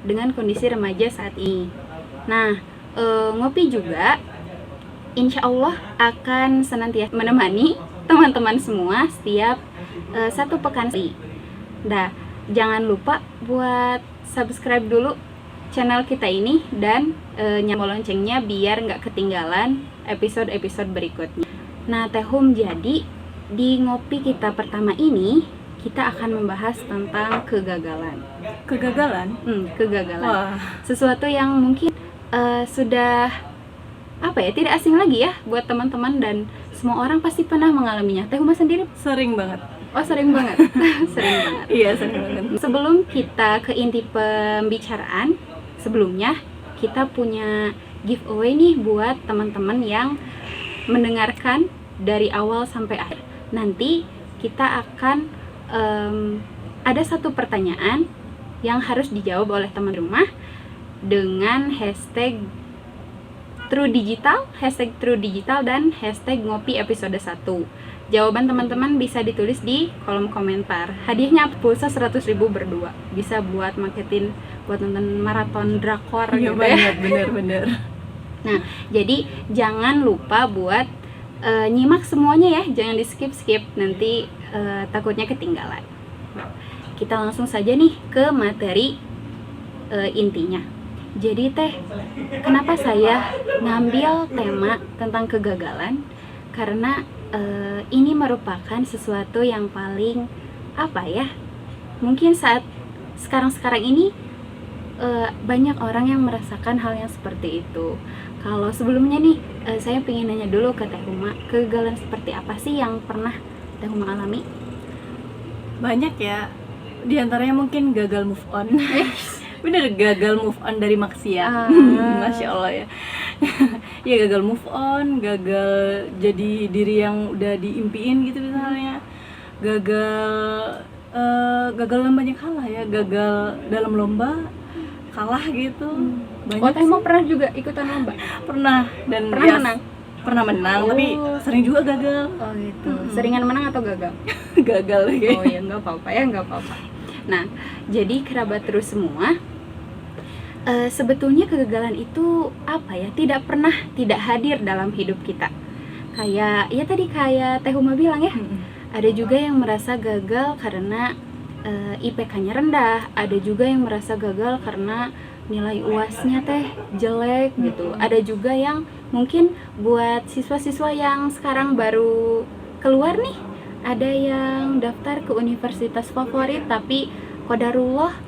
dengan kondisi remaja saat ini. Nah, ngopi juga insya Allah akan senantiasa menemani teman-teman semua setiap satu pekan sekali. Nah, jangan lupa buat subscribe dulu channel kita ini dan nyalakan loncengnya biar nggak ketinggalan episode-episode berikutnya. Nah, Tehum, jadi di ngopi kita pertama ini kita akan membahas tentang kegagalan. Kegagalan? Kegagalan. Wah. Sesuatu yang mungkin sudah tidak asing lagi ya buat teman-teman dan semua orang pasti pernah mengalaminya. Tehuma sendiri Sering banget. Oh, sering banget. Sering banget. Iya, sering banget. Sebelum kita ke inti pembicaraan, sebelumnya kita punya giveaway nih buat teman-teman yang mendengarkan dari awal sampai akhir. Nanti kita akan ada satu pertanyaan yang harus dijawab oleh teman rumah dengan hashtag True Digital dan hashtag ngopi episode 1. Jawaban teman-teman bisa ditulis di kolom komentar. Hadiahnya pulsa 100.000 berdua. Bisa buat marketin, buat nonton maraton drakor Iya, gitu banget, ya. bener. Nah, jadi jangan lupa buat nyimak semuanya ya. Jangan di skip nanti takutnya ketinggalan. Kita langsung saja nih ke materi intinya. Jadi kenapa saya ngambil tema tentang kegagalan? Karena ini merupakan sesuatu yang paling mungkin saat sekarang ini banyak orang yang merasakan hal yang seperti itu. Kalau sebelumnya nih saya pengen nanya dulu ke Tehuma, kegagalan seperti apa sih yang pernah Tehuma alami? Banyak ya. Di antaranya mungkin gagal move on. Bener, gagal move on dari maksiat. Masya Allah ya. Ya, gagal move on, gagal jadi diri yang udah diimpiin gitu misalnya. Gagal dalam banyak hal lah ya. Gagal dalam lomba, kalah gitu. Banyak Tehuma pernah juga ikutan lomba? Pernah, dan menang? Pernah menang, tapi sering juga gagal. Oh gitu. Seringan menang atau gagal? Gagal lagi. Oh ya, nggak apa-apa. Nah, jadi kerabat terus semua, sebetulnya kegagalan itu tidak pernah tidak hadir dalam hidup kita. Kayak Tehuma bilang ya, ada juga yang merasa gagal karena IPK-nya rendah, ada juga yang merasa gagal karena nilai UAS-nya jelek gitu. Ada juga yang mungkin buat siswa-siswa yang sekarang baru keluar nih, ada yang daftar ke universitas favorit tapi qadarullah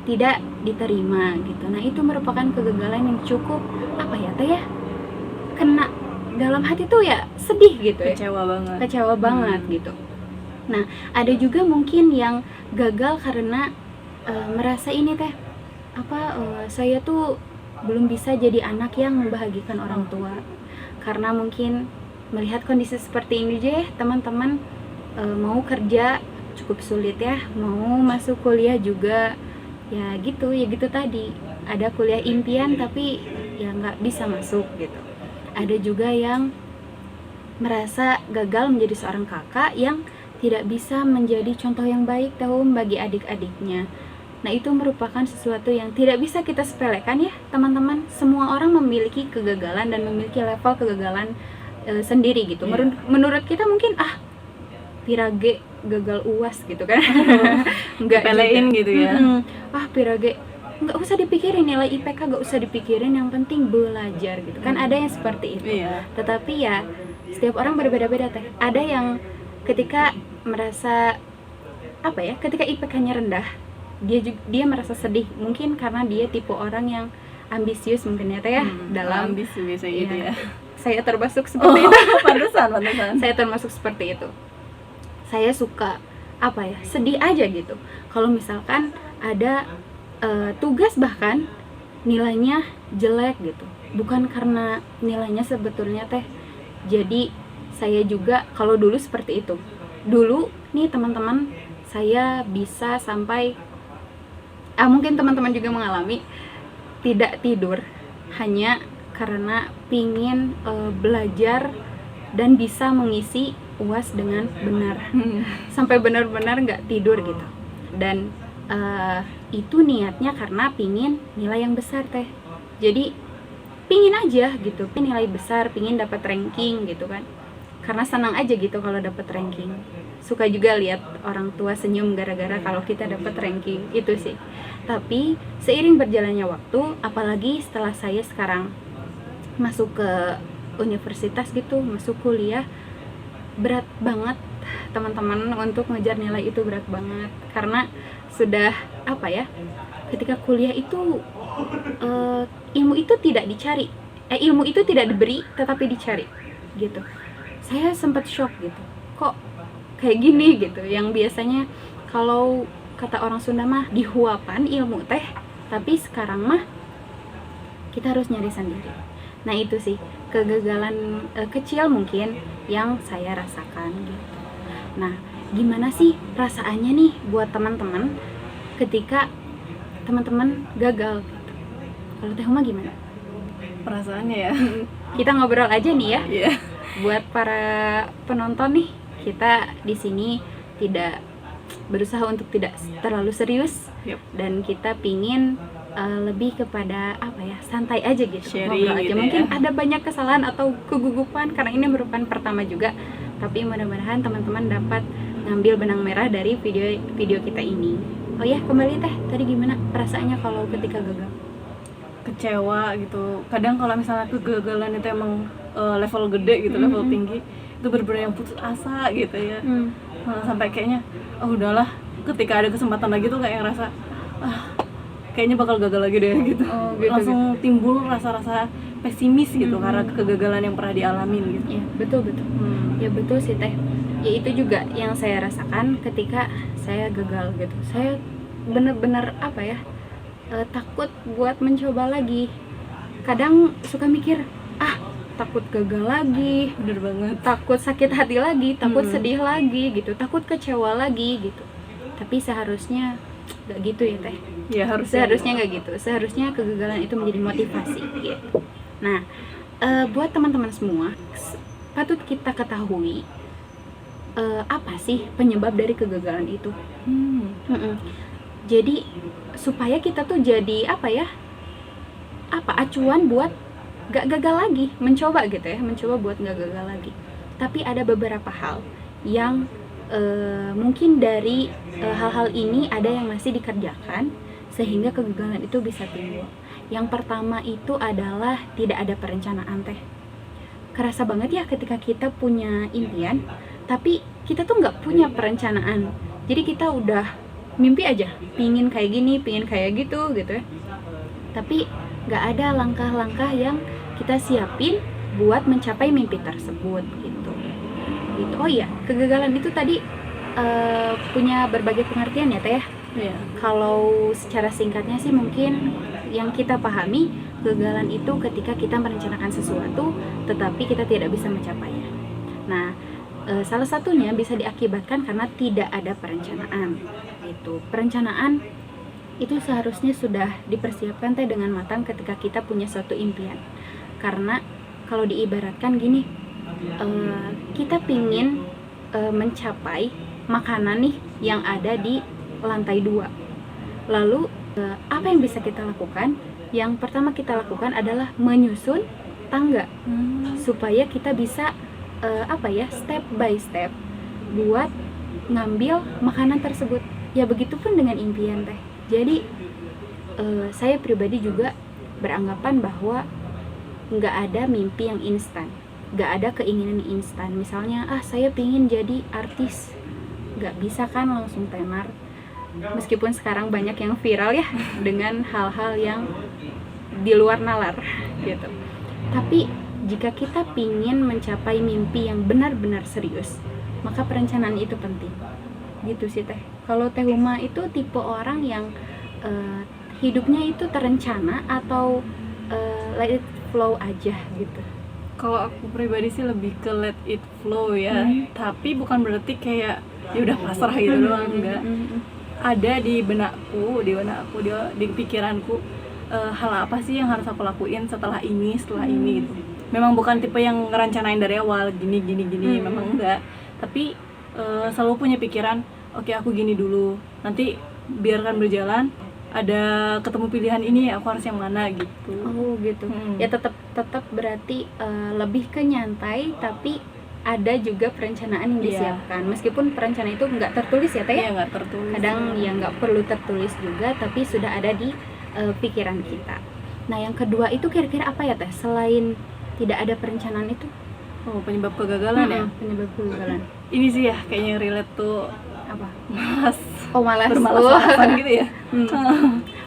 tidak diterima gitu. Nah, itu merupakan kegagalan yang cukup kena dalam hati tuh ya, sedih gitu ya. Kecewa banget gitu. Nah, ada juga mungkin yang gagal karena merasa ini saya tuh belum bisa jadi anak yang membahagiakan orang tua. Karena mungkin melihat kondisi seperti ini aja ya, teman-teman, mau kerja cukup sulit ya, mau masuk kuliah juga ya gitu tadi. Ada kuliah impian tapi ya nggak bisa masuk gitu. Ada juga yang merasa gagal menjadi seorang kakak yang tidak bisa menjadi contoh yang baik bagi adik-adiknya. Nah, itu merupakan sesuatu yang tidak bisa kita sepelekan ya teman-teman. Semua orang memiliki kegagalan dan memiliki level kegagalan sendiri gitu. Menurut kita mungkin Pirage gagal UAS gitu kan. Enggak pelein gitu ya. Pirage nggak usah dipikirin, nilai IPK nggak usah dipikirin, yang penting belajar gitu kan. Ada yang seperti itu. Tetapi ya setiap orang berbeda-beda Ada yang ketika merasa ketika IPK-nya rendah, dia merasa sedih, mungkin karena dia tipe orang yang ambisius mungkin ya dalam ambisius gitu ya. Saya termasuk seperti itu. Pantesan. Saya termasuk seperti itu. Saya suka sedih aja gitu kalau misalkan ada tugas bahkan nilainya jelek gitu, bukan karena nilainya sebetulnya jadi saya juga kalau dulu seperti itu. Dulu nih teman-teman, saya bisa sampai mungkin teman-teman juga mengalami tidak tidur hanya karena pingin belajar dan bisa mengisi UAS dengan benar. Sampai benar-benar nggak tidur gitu. Dan itu niatnya karena pingin nilai yang besar teh. Jadi pingin aja gitu, pingin nilai besar, pingin dapat ranking gitu kan, karena senang aja gitu kalau dapat ranking. Suka juga lihat orang tua senyum gara-gara kalau kita dapat ranking, itu sih. Tapi seiring berjalannya waktu, apalagi setelah saya sekarang masuk ke universitas gitu, masuk kuliah, berat banget teman-teman untuk ngejar nilai itu, berat banget. Karena sudah apa ya, ketika kuliah itu ilmu itu tidak dicari, ilmu itu tidak diberi tetapi dicari gitu. Saya sempat shock gitu, kok kayak gini gitu, yang biasanya kalau kata orang Sunda mah dihuapan ilmu teh, tapi sekarang mah kita harus nyari sendiri. Nah itu sih kegagalan kecil mungkin yang saya rasakan gitu. Nah gimana sih perasaannya nih buat teman-teman ketika teman-teman gagal gitu? Kalau Teh Huma gimana perasaannya ya? Kita ngobrol aja nih ya. Iya. Buat para penonton nih, kita di sini tidak berusaha untuk tidak terlalu serius. Yep. Dan kita pingin lebih kepada apa ya, santai aja gitu, sharing ngobrol aja gitu mungkin ya. ada banyak kesalahan atau kegugupan karena ini merupakan pertama juga, tapi mudah-mudahan teman-teman dapat ngambil benang merah dari video kita ini. Oh ya, kembali Teh, tadi gimana perasaannya kalau ketika gagal? Kecewa gitu. Kadang kalau misalnya kegagalan itu emang level gede gitu, level tinggi, itu bener-bener yang putus asa gitu ya. Sampai kayaknya udahlah, ketika ada kesempatan lagi tuh kayak ngerasa kayaknya bakal gagal lagi deh gitu. Langsung timbul rasa-rasa pesimis gitu karena kegagalan yang pernah dialamin gitu. Ya betul. Ya betul sih Teh. Ya itu juga yang saya rasakan ketika saya gagal gitu. Saya bener-bener apa ya, takut buat mencoba lagi. Kadang suka mikir, takut gagal lagi, Bener banget. takut sakit hati lagi, takut sedih lagi gitu, takut kecewa lagi gitu. Tapi seharusnya gak gitu ya Teh. Ya Seharusnya gak gitu. Seharusnya kegagalan itu menjadi motivasi gitu. Nah, buat teman-teman semua, patut kita ketahui apa sih penyebab dari kegagalan itu. Jadi supaya kita tuh jadi acuan buat gak gagal lagi, mencoba gitu ya, mencoba buat gak gagal lagi. Tapi ada beberapa hal yang mungkin dari hal-hal ini ada yang masih dikerjakan sehingga kegagalan itu bisa timbul. Yang pertama itu adalah tidak ada perencanaan Teh. Kerasa banget ya ketika kita punya impian tapi kita tuh nggak punya perencanaan. Jadi kita udah mimpi aja, pingin kayak gini, pingin kayak gitu ya. Tapi nggak ada langkah-langkah yang kita siapin buat mencapai mimpi tersebut gitu. Oh iya, kegagalan itu tadi punya berbagai pengertian ya Teh ya. Iya. Kalau secara singkatnya sih mungkin yang kita pahami, kegagalan itu ketika kita merencanakan sesuatu tetapi kita tidak bisa mencapainya. Nah, salah satunya bisa diakibatkan karena tidak ada perencanaan. Itu perencanaan itu seharusnya sudah dipersiapkan Teh dengan matang ketika kita punya suatu impian. Karena kalau diibaratkan gini, kita pingin mencapai makanan nih yang ada di lantai 2. Lalu apa yang bisa kita lakukan? Yang pertama kita lakukan adalah menyusun tangga supaya kita bisa step by step buat ngambil makanan tersebut. Ya begitupun dengan impian Teh. Jadi saya pribadi juga beranggapan bahwa nggak ada mimpi yang instan, nggak ada keinginan yang instan. Misalnya saya pingin jadi artis, nggak bisa kan langsung tenar. Meskipun sekarang banyak yang viral ya dengan hal-hal yang di luar nalar gitu. Tapi jika kita pingin mencapai mimpi yang benar-benar serius, maka perencanaan itu penting. Gitu sih Teh. Kalau Teh Huma itu tipe orang yang hidupnya itu terencana atau let it flow aja gitu? Kalau aku pribadi sih lebih ke let it flow ya. Tapi bukan berarti kayak ya udah pasrah gitu doang, enggak. Ada di benakku, di pikiranku hal apa sih yang harus aku lakuin setelah ini gitu. Memang bukan tipe yang ngerancanain dari awal gini memang enggak. Tapi selalu punya pikiran, oke, aku gini dulu, nanti biarkan berjalan, ada ketemu pilihan ini, aku harus yang mana gitu. Oh gitu. Ya tetap berarti lebih ke nyantai, tapi ada juga perencanaan yang disiapkan. Meskipun perencanaan itu nggak tertulis ya Teh? Iya, nggak tertulis. Kadang ya nggak perlu tertulis juga, tapi sudah ada di pikiran kita. Nah yang kedua itu kira-kira apa ya Teh? Selain tidak ada perencanaan itu? Oh, penyebab kegagalan ya? Penyebab kegagalan. Ini sih ya kayaknya yang relate tuh Apa? malas. Oh malas. Bermalas-malasan gitu ya.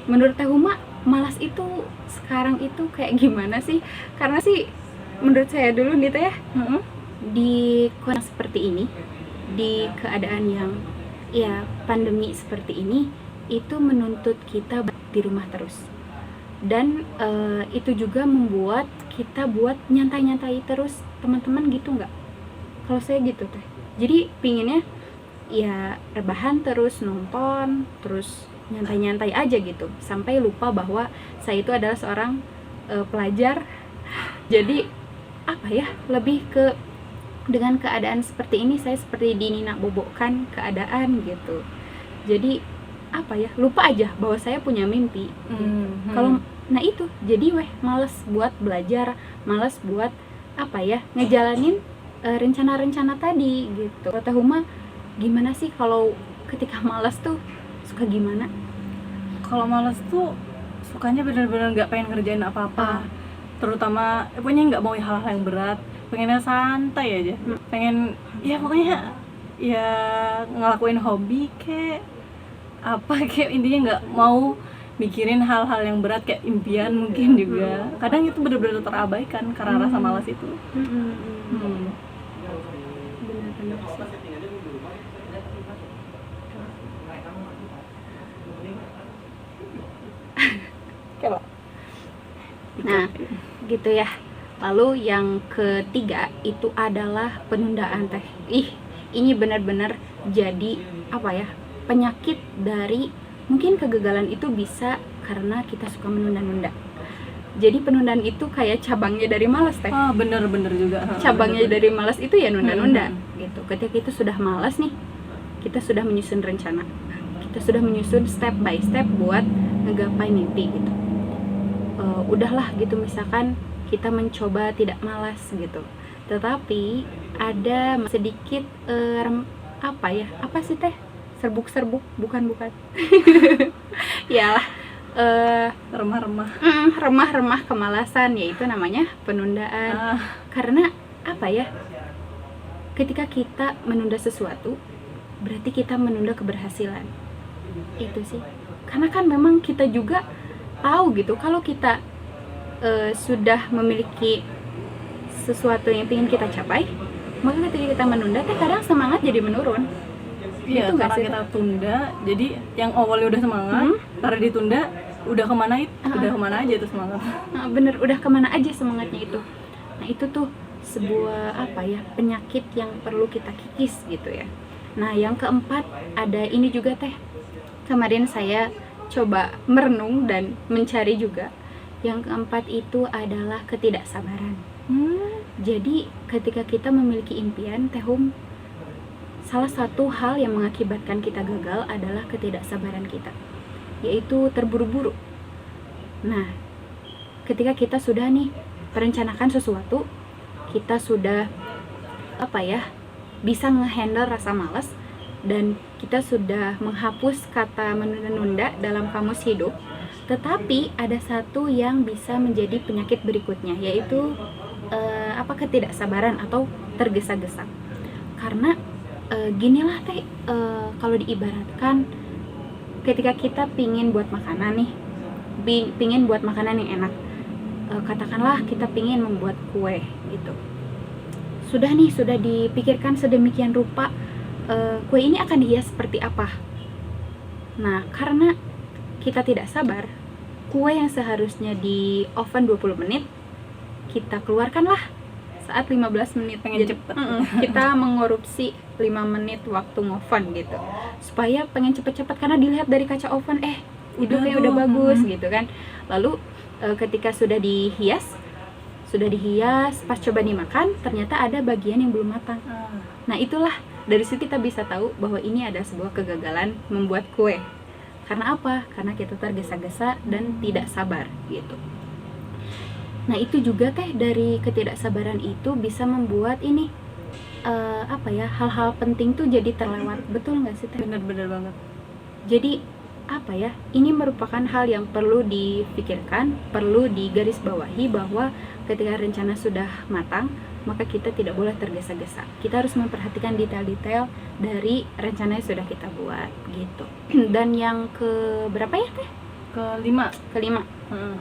Menurut Teh Huma, malas itu sekarang itu kayak gimana sih? Karena sih menurut saya dulu nih Teh, di kondisi seperti ini, di keadaan yang ya pandemi seperti ini, itu menuntut kita di rumah terus. Dan itu juga membuat kita buat nyantai-nyantai terus, teman-teman gitu nggak? Kalau saya gitu Teh. Jadi pinginnya ya rebahan terus, nonton terus, nyantai-nyantai aja gitu, sampai lupa bahwa saya itu adalah seorang pelajar. Jadi apa ya, lebih ke dengan keadaan seperti ini saya seperti dinina bobokkan keadaan gitu. Jadi apa ya, lupa aja bahwa saya punya mimpi. Kalau nah itu jadi males buat belajar, males buat apa ya, ngejalanin rencana-rencana tadi gitu. Teh Huma gimana sih kalau ketika malas tuh suka gimana? Kalau malas tuh sukanya bener-bener nggak pengen ngerjain apa-apa, terutama pokoknya nggak mau hal-hal yang berat, pengennya santai aja, pengen ya pokoknya ya ngelakuin hobi kayak apa, kayak intinya nggak mau mikirin hal-hal yang berat kayak impian mungkin juga. Kadang itu bener-bener terabaikan karena rasa malas itu. Benar-benar sih. Nah, gitu ya. Lalu yang ketiga itu adalah penundaan Teh. Ini benar-benar jadi apa ya, penyakit dari mungkin kegagalan itu bisa karena kita suka menunda-nunda. Jadi penundaan itu kayak cabangnya dari malas Teh. Bener-bener juga. Cabangnya dari malas itu ya nunda-nunda gitu. Ketika kita sudah malas nih, kita sudah menyusun rencana, kita sudah menyusun step by step buat ngegapai mimpi gitu. Udahlah gitu, misalkan kita mencoba tidak malas gitu, tetapi ada sedikit apa sih Teh, serbuk bukan yalah, remah-remah kemalasan, yaitu namanya penundaan. Karena apa ya, ketika kita menunda sesuatu berarti kita menunda keberhasilan. Itu sih, karena kan memang kita juga tahu gitu kalau kita sudah memiliki sesuatu yang ingin kita capai, maka ketika kita menunda kadang semangat jadi menurun. Iya, itu karena kita tunda, jadi yang awalnya udah semangat, karena ditunda udah kemana aja itu semangat. Bener, udah kemana aja semangatnya itu. Nah itu tuh sebuah apa ya, penyakit yang perlu kita kikis gitu ya. Nah yang keempat ada ini juga Teh, kemarin saya coba merenung dan mencari juga. Yang keempat itu adalah ketidaksabaran. Jadi ketika kita memiliki impian Teh Hum, salah satu hal yang mengakibatkan kita gagal adalah ketidaksabaran kita, yaitu terburu-buru. Nah, ketika kita sudah nih merencanakan sesuatu, kita sudah apa ya, bisa ngehandle rasa malas, dan kita sudah menghapus kata menunda-nunda dalam kamus hidup. Tetapi ada satu yang bisa menjadi penyakit berikutnya, yaitu ketidaksabaran atau tergesa-gesa. Karena ginilah Teh, kalau diibaratkan ketika kita pingin buat makanan nih, pingin buat makanan yang enak, katakanlah kita pingin membuat kue gitu. Sudah dipikirkan sedemikian rupa, kue ini akan dihias seperti apa. Nah, karena kita tidak sabar, kue yang seharusnya di oven 20 menit kita keluarkanlah saat 15 menit. Pengen cepet. Kita mengorupsi 5 menit waktu ngoven gitu, supaya pengen cepet-cepet karena dilihat dari kaca oven, itu kayak udah bagus gitu kan. Lalu ketika sudah dihias, pas coba dimakan ternyata ada bagian yang belum matang. Nah itulah, dari situ kita bisa tahu bahwa ini ada sebuah kegagalan membuat kue. Karena apa? Karena kita tergesa-gesa dan tidak sabar gitu. Nah itu juga teh, dari ketidaksabaran itu bisa membuat ini hal-hal penting tuh jadi terlewat. Betul nggak sih teh? Bener banget. Jadi ini merupakan hal yang perlu dipikirkan, perlu digarisbawahi bahwa ketika rencana sudah matang, maka kita tidak boleh tergesa-gesa. Kita harus memperhatikan detail-detail dari rencana yang sudah kita buat gitu. Dan yang ke berapa ya teh? Kelima.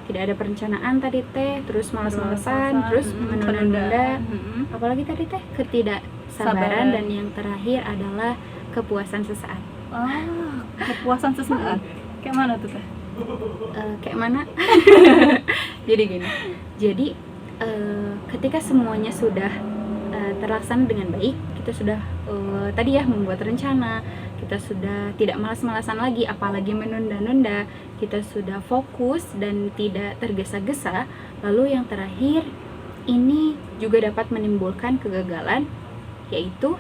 Tidak ada perencanaan tadi teh, terus malas-malasan, terus menunda-nunda. Apalagi tadi teh? Ketidaksabaran. Dan yang terakhir adalah kepuasan sesaat. Kepuasan sesaat. Kayak mana tuh teh? Kayak mana? Jadi gini. Jadi ketika semuanya sudah terlaksana dengan baik, kita sudah tadi ya membuat rencana, kita sudah tidak malas-malasan lagi, apalagi menunda-nunda, kita sudah fokus dan tidak tergesa-gesa. Lalu yang terakhir ini juga dapat menimbulkan kegagalan, yaitu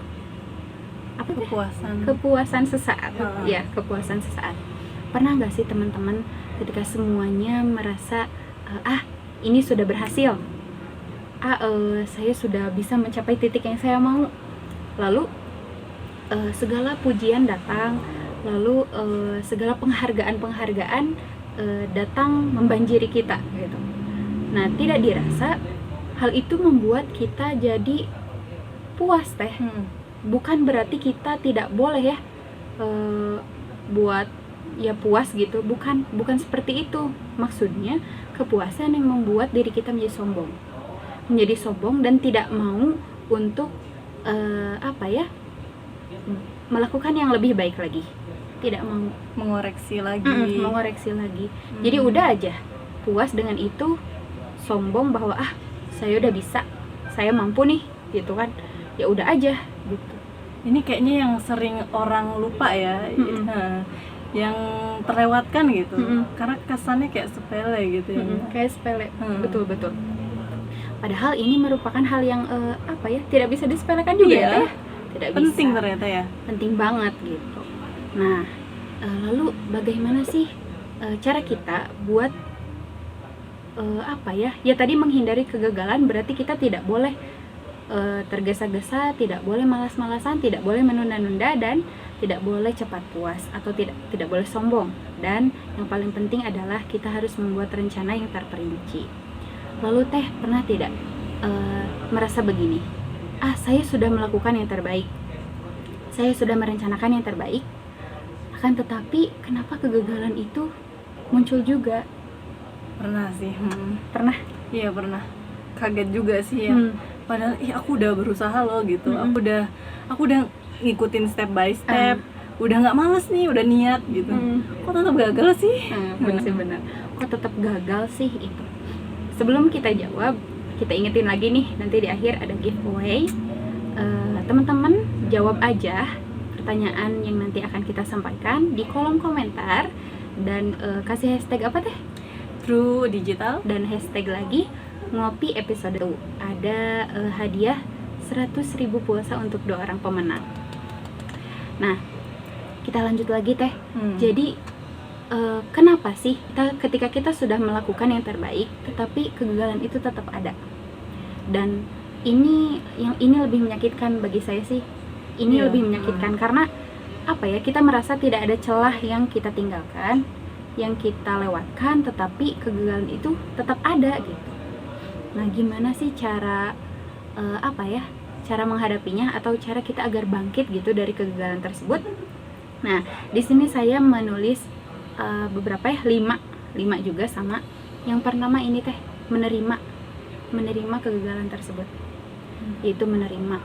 kepuasan sesaat. Ya, kepuasan sesaat. Pernah nggak sih teman-teman ketika semuanya merasa ini sudah berhasil, saya sudah bisa mencapai titik yang saya mau, lalu segala pujian datang, lalu segala penghargaan datang membanjiri kita gitu. Nah tidak dirasa hal itu membuat kita jadi puas teh. Bukan berarti kita tidak boleh ya buat ya puas gitu, bukan seperti itu. Maksudnya kepuasan yang membuat diri kita menjadi sombong dan tidak mau untuk melakukan yang lebih baik lagi, tidak mau mengoreksi lagi. Jadi udah aja puas dengan itu, sombong bahwa saya udah bisa, saya mampu nih gitu kan, ya udah aja gitu. Ini kayaknya yang sering orang lupa ya, yang terlewatkan gitu, karena kesannya kayak sepele gitu ya. Kayak sepele, betul. Padahal ini merupakan hal yang tidak bisa disepelekan juga ya. Tidak penting bisa. Ternyata ya. Penting banget gitu. Nah, lalu bagaimana sih cara kita buat Ya tadi menghindari kegagalan berarti kita tidak boleh tergesa-gesa, tidak boleh malas-malasan, tidak boleh menunda-nunda, dan tidak boleh cepat puas atau tidak boleh sombong. Dan yang paling penting adalah kita harus membuat rencana yang terperinci. Lalu teh pernah tidak merasa begini, saya sudah melakukan yang terbaik, saya sudah merencanakan yang terbaik, akan tetapi kenapa kegagalan itu muncul juga? Pernah sih. Pernah? Iya pernah. Kaget juga sih ya. Padahal aku udah berusaha loh gitu. Aku udah ngikutin step by step. Udah nggak malas nih, udah niat gitu. Kok tetap gagal sih? Benar. Kok tetap gagal sih itu? Sebelum kita jawab, kita ingetin lagi nih, nanti di akhir ada giveaway. Teman-teman jawab aja pertanyaan yang nanti akan kita sampaikan di kolom komentar, dan kasih hashtag apa teh? True Digital, dan hashtag lagi ngopi episode 2. Ada hadiah 100.000 pulsa untuk 2 orang pemenang. Nah, kita lanjut lagi teh. Jadi kenapa sih ketika kita sudah melakukan yang terbaik tetapi kegagalan itu tetap ada? Dan ini lebih menyakitkan bagi saya sih. Ini lebih menyakitkan karena kita merasa tidak ada celah yang kita tinggalkan, yang kita lewatkan, tetapi kegagalan itu tetap ada gitu. Nah, gimana sih cara cara menghadapinya, atau cara kita agar bangkit gitu dari kegagalan tersebut? Nah, di sini saya menulis beberapa 5 juga sama. Yang pertama ini teh, menerima kegagalan tersebut. Yaitu menerima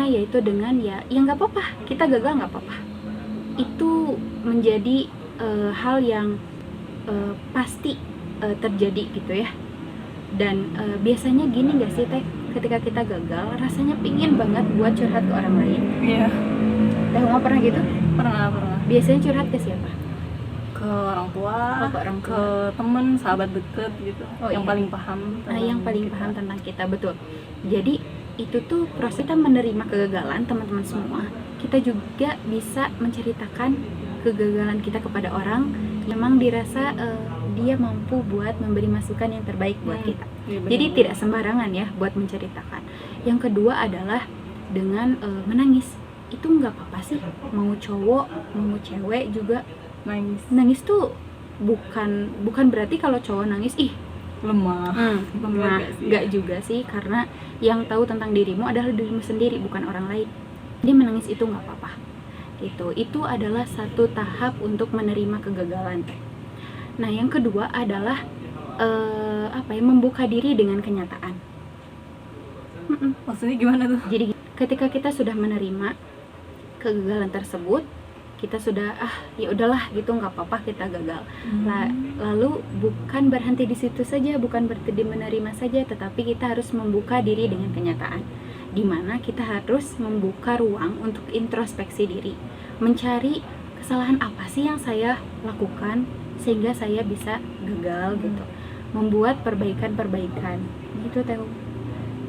yaitu dengan ya nggak apa-apa, kita gagal nggak apa-apa. Itu menjadi hal yang pasti terjadi gitu ya. Dan biasanya gini nggak sih teh, ketika kita gagal rasanya pingin banget buat curhat ke orang lain. Iya. Teh Uma pernah gitu? Pernah. Biasanya curhat ke siapa? Ke orang tua, ke temen, sahabat deket gitu. Yang paling paham. Yang paling paham tentang kita, betul. Jadi itu tuh proses kita menerima kegagalan, teman-teman semua. Kita juga bisa menceritakan kegagalan kita kepada orang, memang dirasa dia mampu buat memberi masukan yang terbaik buat kita. Iya, Jadi tidak sembarangan ya buat menceritakan. Yang kedua adalah dengan menangis. Itu nggak apa-apa sih, mau cowok mau cewek juga nangis. Nangis tuh bukan berarti kalau cowok nangis Lemah. Nah, nggak juga sih, karena yang tahu tentang dirimu adalah dirimu sendiri, bukan orang lain. Jadi menangis itu nggak apa-apa. Itu adalah satu tahap untuk menerima kegagalan. Nah, yang kedua adalah membuka diri dengan kenyataan. Maksudnya gimana tuh? Jadi ketika kita sudah menerima kegagalan tersebut, kita sudah ya udahlah gitu, nggak apa-apa kita gagal. Lalu bukan berhenti di situ saja, bukan berhenti menerima saja, tetapi kita harus membuka diri dengan kenyataan, dimana kita harus membuka ruang untuk introspeksi diri, mencari kesalahan apa sih yang saya lakukan sehingga saya bisa gagal gitu, membuat perbaikan gitu Teh.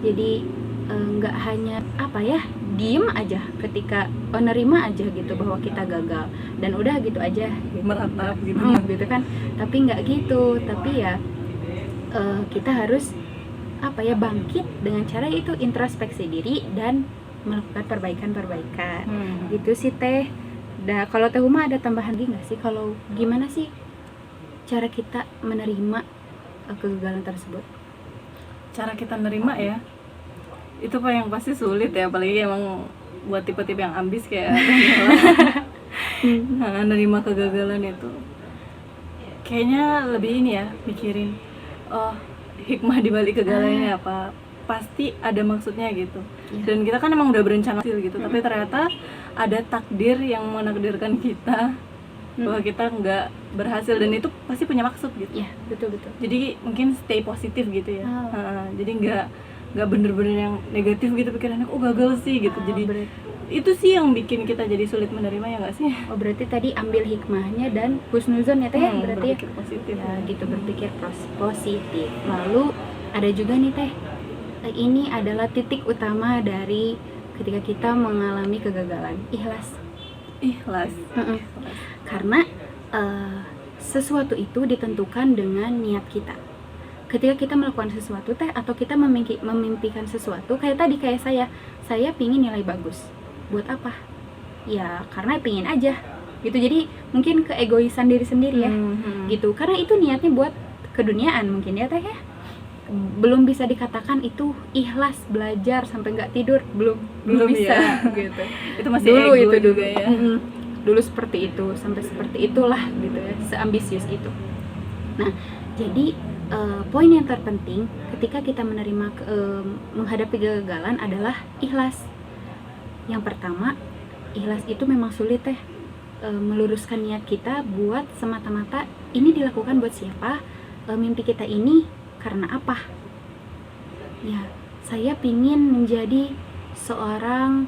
Jadi nggak hanya diem aja ketika nerima aja gitu bahwa kita gagal dan udah gitu aja gitu. Meratap gitu. Gitu kan, tapi nggak gitu, tapi ya kita harus bangkit dengan cara itu introspeksi diri dan melakukan perbaikan gitu sih Teh. Kalau Teh Huma ada tambahan lagi nggak sih, kalau gimana sih cara kita menerima kegagalan tersebut? Cara kita nerima ya, itu yang pasti sulit ya, apalagi emang buat tipe-tipe yang ambis kayak nerima kegagalan itu kayaknya lebih ini ya, mikirin hikmah dibalik kegagalannya apa, pasti ada maksudnya gitu. Dan kita kan emang udah berencana gitu, tapi ternyata ada takdir yang menakdirkan kita bahwa kita nggak berhasil, dan itu pasti punya maksud gitu. Ya, betul. Jadi mungkin stay positif gitu ya. Jadi nggak bener-bener yang negatif gitu pikirannya, gagal sih gitu. Jadi itu sih yang bikin kita jadi sulit menerima, ya nggak sih? Berarti tadi ambil hikmahnya dan husnuzon ya Teh, berarti berpikir positif ya gitu, berpikir positif. Lalu ada juga nih Teh, ini adalah titik utama dari ketika kita mengalami kegagalan, ikhlas. Karena sesuatu itu ditentukan dengan niat kita. Ketika kita melakukan sesuatu Teh, atau kita memimpikan sesuatu, kayak saya pingin nilai bagus. Buat apa? Ya karena pingin aja gitu. Jadi mungkin keegoisan diri sendiri ya gitu, karena itu niatnya buat keduniaan mungkin ya Teh ya. Belum bisa dikatakan itu ikhlas belajar sampai nggak tidur, belum bisa ya. Gitu. Itu masih dulu ego itu juga ya. Dulu seperti itu, sampai seperti itulah gitu ya, seambisius itu. Nah, jadi poin yang terpenting ketika kita menerima menghadapi kegagalan adalah ikhlas. Yang pertama, ikhlas itu memang sulit Teh, meluruskan niat kita buat semata-mata ini dilakukan buat siapa, mimpi kita ini karena apa. Ya, saya pingin menjadi seorang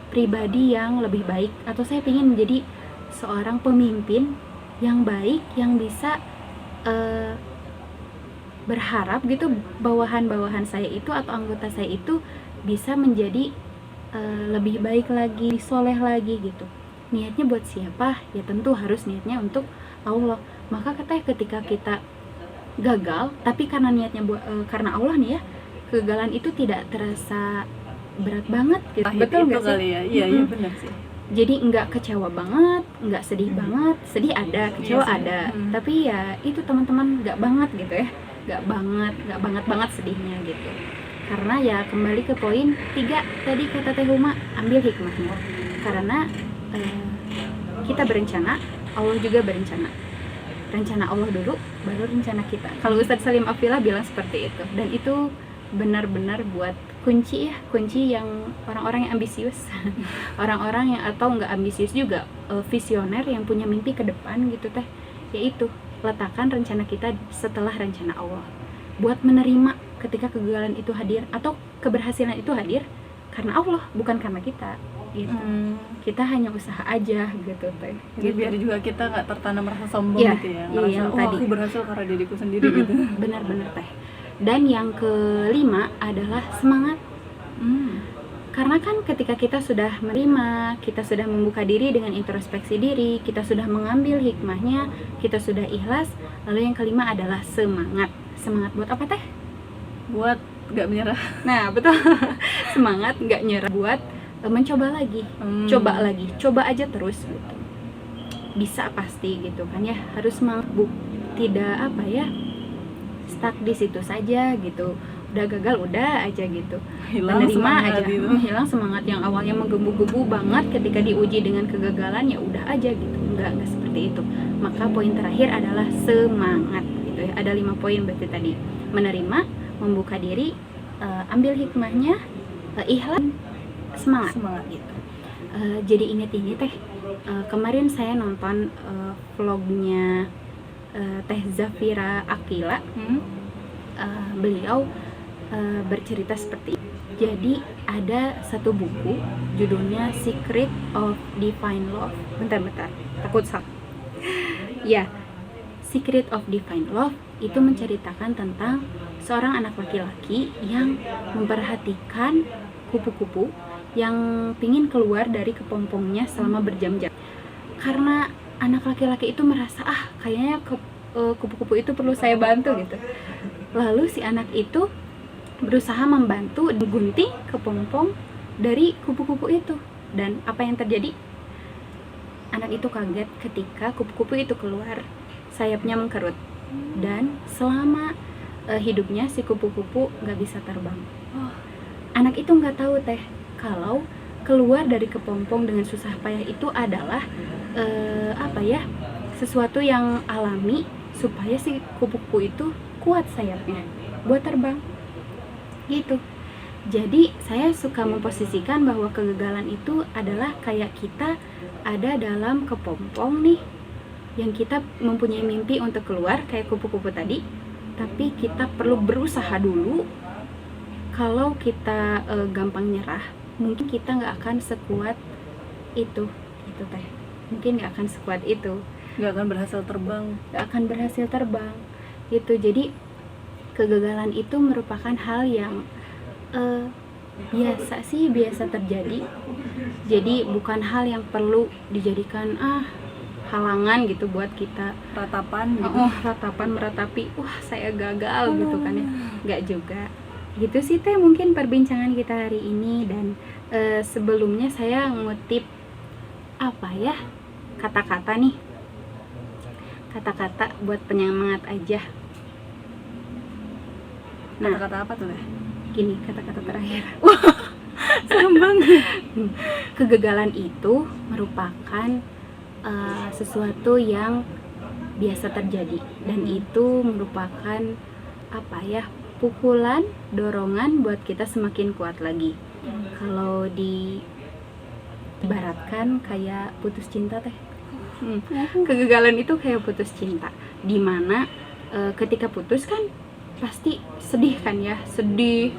pribadi yang lebih baik, atau saya pingin menjadi seorang pemimpin yang baik, yang bisa berharap gitu bawahan-bawahan saya itu atau anggota saya itu bisa menjadi lebih baik lagi, soleh lagi gitu. Niatnya buat siapa? Ya tentu harus niatnya untuk Allah. Maka ketika kita gagal, tapi karena niatnya karena Allah nih ya, kegagalan itu tidak terasa berat banget gitu. Betul nggak sih? Kali ya? Iya benar sih. Jadi nggak kecewa banget, nggak sedih banget. Sedih ada, kecewa ada. Tapi ya itu teman-teman nggak banget gitu ya, nggak banget sedihnya gitu. Karena ya kembali ke poin 3 tadi kata Teh Huma, ambil hikmahnya. Karena kita berencana, Allah juga berencana. Rencana Allah dulu, baru rencana kita. Kalau Ustadz Salim Afila bilang seperti itu. Dan itu benar-benar buat kunci yang orang-orang yang ambisius, orang-orang yang atau nggak ambisius juga, visioner yang punya mimpi ke depan gitu Teh. Yaitu letakkan rencana kita setelah rencana Allah. Buat menerima ketika kegagalan itu hadir atau keberhasilan itu hadir karena Allah, bukan karena kita gitu. Kita hanya usaha aja gitu Teh. Jadi biar juga kita nggak tertanam rasa sombong gitu ya, ngerasa aku berhasil karena diriku sendiri gitu. Benar-benar Teh. Dan yang kelima adalah semangat. Karena kan ketika kita sudah menerima, kita sudah membuka diri dengan introspeksi diri, kita sudah mengambil hikmahnya, kita sudah ikhlas, lalu yang kelima adalah semangat. Semangat buat apa teh? Buat gak menyerah. Nah betul, semangat nggak nyerah buat mencoba lagi, coba aja terus gitu. Bisa pasti gitu kan ya, harus mampu, tidak apa ya, stuck di situ saja gitu. Udah gagal udah aja gitu, menerima aja gitu. Hilang semangat yang awalnya menggebu-gebu banget ketika diuji dengan kegagalan, ya udah aja gitu. Enggak seperti itu. Maka poin terakhir adalah semangat gitu ya. Ada 5 poin berarti tadi: menerima, membuka diri, ambil hikmahnya, ikhlas, semangat gitu. Jadi ingat ini teh, kemarin saya nonton vlognya Teh Zafira Aqila. Beliau bercerita seperti ini. Jadi ada satu buku judulnya Secret of Divine Love. Bentar, takut salah. Ya, Secret of Divine Love itu menceritakan tentang seorang anak laki-laki yang memperhatikan kupu-kupu yang pingin keluar dari kepompongnya selama berjam-jam. Karena anak laki-laki itu merasa, kayaknya kupu-kupu itu perlu saya bantu gitu. Lalu si anak itu berusaha membantu menggunting kepompong dari kupu-kupu itu. Dan apa yang terjadi? Anak itu kaget ketika kupu-kupu itu keluar, sayapnya mengkerut. Dan selama hidupnya si kupu-kupu gak bisa terbang. Anak itu gak tahu teh kalau keluar dari kepompong dengan susah payah itu adalah sesuatu yang alami supaya si kupu-kupu itu kuat sayapnya buat terbang gitu. Jadi saya suka memposisikan bahwa kegagalan itu adalah kayak kita ada dalam kepompong nih, yang kita mempunyai mimpi untuk keluar kayak kupu-kupu tadi, tapi kita perlu berusaha dulu. Kalau kita gampang nyerah, mungkin kita nggak akan sekuat itu teh. Mungkin nggak akan sekuat itu, nggak akan berhasil terbang gitu. Jadi kegagalan itu merupakan hal yang biasa terjadi. Jadi bukan hal yang perlu dijadikan halangan gitu buat kita ratapan gitu. Meratapi saya gagal gitu kan ya. Nggak juga gitu sih teh mungkin perbincangan kita hari ini. Dan sebelumnya saya ngutip kata-kata buat penyemangat aja. Kata-kata apa tuh? Gini, kata-kata terakhir. Serem banget. Kegagalan itu merupakan sesuatu yang biasa terjadi, dan itu merupakan pukulan, dorongan buat kita semakin kuat lagi. Kalau diibaratkan kayak putus cinta teh. Kegagalan itu kayak putus cinta, dimana ketika putus kan pasti sedih kan ya,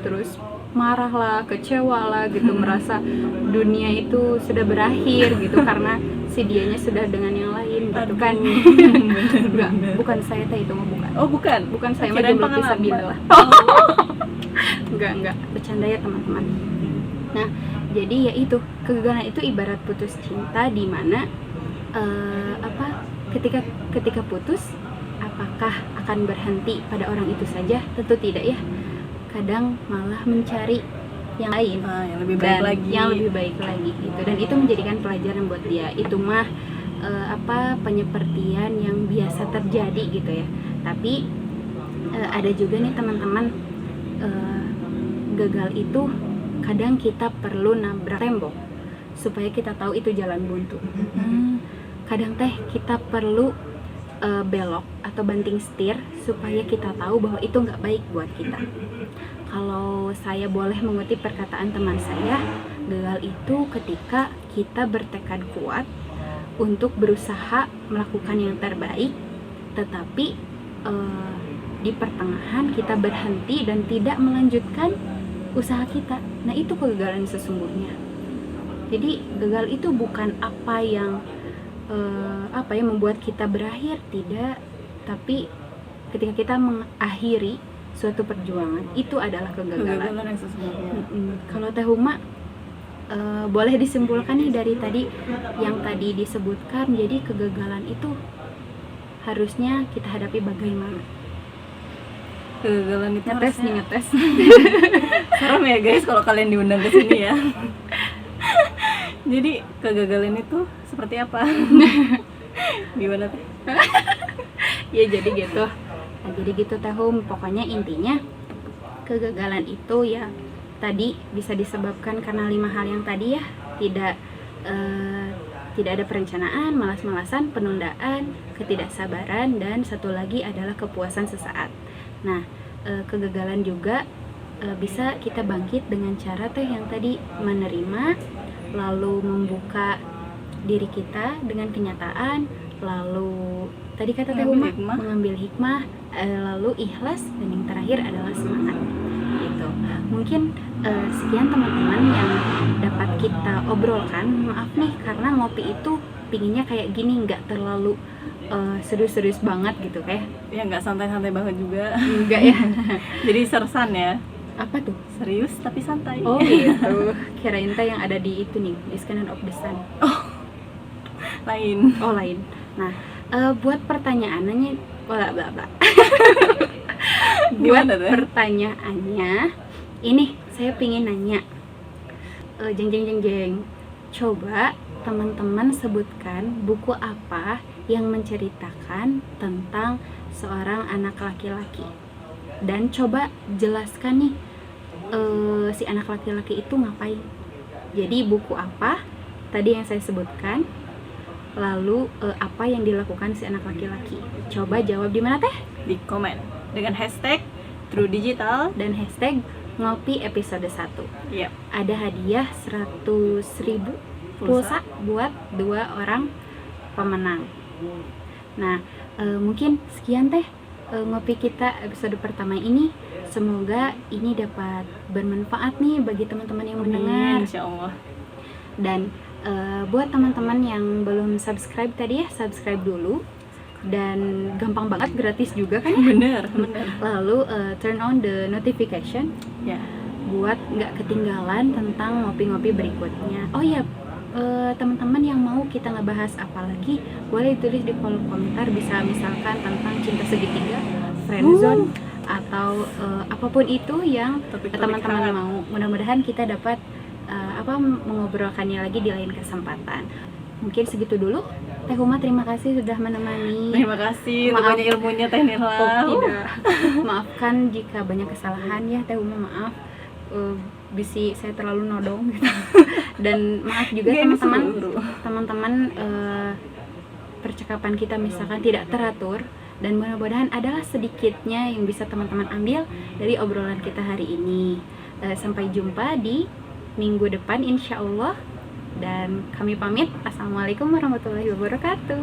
terus marah lah, kecewa lah gitu, merasa dunia itu sudah berakhir gitu karena si dianya sudah dengan yang lain gitu kan. Bukan saya teh, itu mah bukan saya mah belum bisa bilang. Enggak bercanda ya teman-teman. Nah jadi ya itu, kegagalan itu ibarat putus cinta, dimana ketika putus, apakah akan berhenti pada orang itu saja? Tentu tidak ya. Kadang malah mencari yang lain, yang lebih baik lagi gitu. Dan itu menjadikan pelajaran buat dia. Itu mah penyepertian yang biasa terjadi gitu ya. Tapi ada juga nih teman-teman, gagal itu kadang kita perlu nabrak tembok supaya kita tahu itu jalan buntu. Kadang teh kita perlu belok atau banting setir supaya kita tahu bahwa itu nggak baik buat kita. Kalau saya boleh mengutip perkataan teman saya, gagal itu ketika kita bertekad kuat untuk berusaha melakukan yang terbaik, tetapi di pertengahan kita berhenti dan tidak melanjutkan usaha kita. Nah itu kegagalan sesungguhnya. Jadi gagal itu bukan apa yang membuat kita berakhir, tidak, tapi ketika kita mengakhiri suatu perjuangan, itu adalah kegagalan yang sesungguhnya. Kalau Teh Huma boleh disimpulkan nih dari tadi yang tadi disebutkan, jadi kegagalan itu harusnya kita hadapi bagaimana? Kegagalan itu Ngetes harusnya nih, ngetes. serem ya guys kalau kalian diundang ke sini ya. Jadi kegagalan itu seperti apa? Gimana teh? Ya jadi gitu. Nah, jadi gitu Tehum, pokoknya intinya kegagalan itu ya tadi bisa disebabkan karena 5 hal yang tadi ya, tidak ada perencanaan, malas-malasan, penundaan, ketidaksabaran, dan satu lagi adalah kepuasan sesaat. Nah, kegagalan juga bisa kita bangkit dengan cara teh yang tadi, menerima, lalu membuka diri kita dengan kenyataan, lalu tadi kata Teh Uma, mengambil hikmah, lalu ikhlas, dan yang terakhir adalah semangat. Gitu. Mungkin sekian teman-teman yang dapat kita obrolkan. Maaf nih karena ngopi itu pinginnya kayak gini, nggak terlalu serius-serius banget gitu kayak. Ya nggak santai-santai banget juga. Enggak ya. Jadi sersan ya. Apa tuh? Serius tapi santai. Oh gitu. Kirain teh yang ada di itu nih, di Scanner of the Sun. Lain. Oh lain. Nah, buat pertanyaannya, bla bla bla. Buat pertanyaannya, ini saya pingin nanya, jeng. Coba teman-teman sebutkan buku apa yang menceritakan tentang seorang anak laki-laki, dan coba jelaskan nih si anak laki-laki itu ngapain. Jadi buku apa tadi yang saya sebutkan, lalu apa yang dilakukan si anak laki-laki. Coba jawab di mana teh? Di komen dengan hashtag True Digital dan hashtag Ngopi episode 1. Yep. Ada hadiah 100.000 pulsa buat 2 orang pemenang. Nah, mungkin sekian teh ngopi kita episode pertama ini. Semoga ini dapat bermanfaat nih bagi teman-teman yang mendengar. Insya Allah. Dan buat teman-teman yang belum subscribe tadi ya, subscribe dulu. Dan gampang banget, gratis juga kan ya? Bener. Lalu turn on the notification Ya. buat nggak ketinggalan tentang ngopi-ngopi berikutnya. Oh ya, teman-teman yang mau kita ngebahas apa lagi, boleh tulis di kolom komentar. Bisa misalkan tentang cinta segitiga, friendzone, atau apapun itu yang teman-teman mau. Mudah-mudahan kita dapat mengobrolkannya lagi di lain kesempatan. Mungkin segitu dulu. Teh Uma, terima kasih sudah menemani. Terima kasih untuk banyak ilmunya Teh Nirla. Oh, tidak. Maafkan jika banyak kesalahan ya Teh Uma, maaf. Bisi saya terlalu nodong gitu. Dan maaf juga teman-teman percakapan kita misalkan tidak teratur, dan mudah-mudahan adalah sedikitnya yang bisa teman-teman ambil dari obrolan kita hari ini. Sampai jumpa di minggu depan insya Allah, dan kami pamit. Assalamualaikum warahmatullahi wabarakatuh.